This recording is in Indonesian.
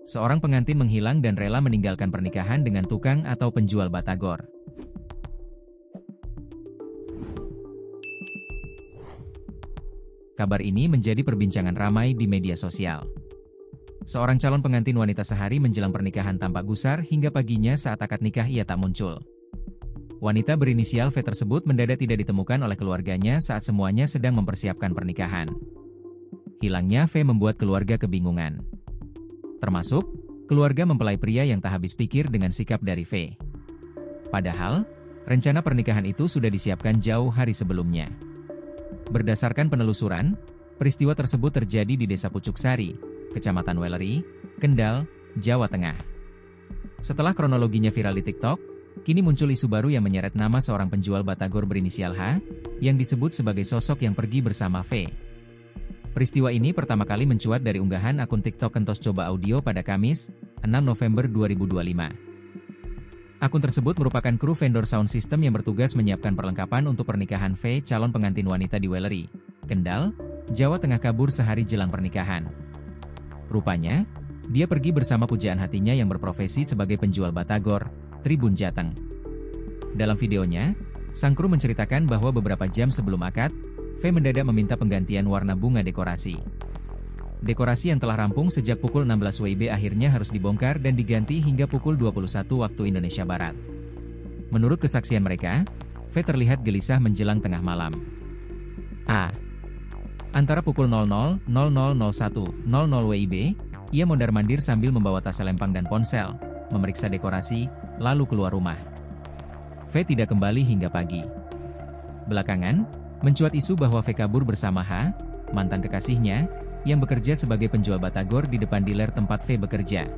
Seorang pengantin menghilang dan rela meninggalkan pernikahan dengan tukang atau penjual batagor. Kabar ini menjadi perbincangan ramai di media sosial. Seorang calon pengantin wanita sehari menjelang pernikahan tampak gusar hingga paginya saat akad nikah ia tak muncul. Wanita berinisial V tersebut mendadak tidak ditemukan oleh keluarganya saat semuanya sedang mempersiapkan pernikahan. Hilangnya V membuat keluarga kebingungan. Termasuk, keluarga mempelai pria yang tak habis pikir dengan sikap dari V. Padahal, rencana pernikahan itu sudah disiapkan jauh hari sebelumnya. Berdasarkan penelusuran, peristiwa tersebut terjadi di Desa Pucuksari, Kecamatan Weleri, Kendal, Jawa Tengah. Setelah kronologinya viral di TikTok, kini muncul isu baru yang menyeret nama seorang penjual batagor berinisial H, yang disebut sebagai sosok yang pergi bersama V. Peristiwa ini pertama kali mencuat dari unggahan akun TikTok Kentos Coba Audio pada Kamis, 6 November 2025. Akun tersebut merupakan kru vendor sound system yang bertugas menyiapkan perlengkapan untuk pernikahan V, calon pengantin wanita di Weleri, Kendal, Jawa Tengah kabur sehari jelang pernikahan. Rupanya, dia pergi bersama pujaan hatinya yang berprofesi sebagai penjual batagor, Tribun Jateng. Dalam videonya, sang kru menceritakan bahwa beberapa jam sebelum akad, V mendadak meminta penggantian warna bunga dekorasi. Dekorasi yang telah rampung sejak pukul 16 WIB akhirnya harus dibongkar dan diganti hingga pukul 21 waktu Indonesia Barat. Menurut kesaksian mereka, V terlihat gelisah menjelang tengah malam. Antara pukul 00.00 00.01.00 WIB, ia mondar-mandir sambil membawa tas selempang dan ponsel, memeriksa dekorasi, lalu keluar rumah. V tidak kembali hingga pagi. Belakangan, mencuat isu bahwa V kabur bersama H, mantan kekasihnya, yang bekerja sebagai penjual batagor di depan dealer tempat V bekerja.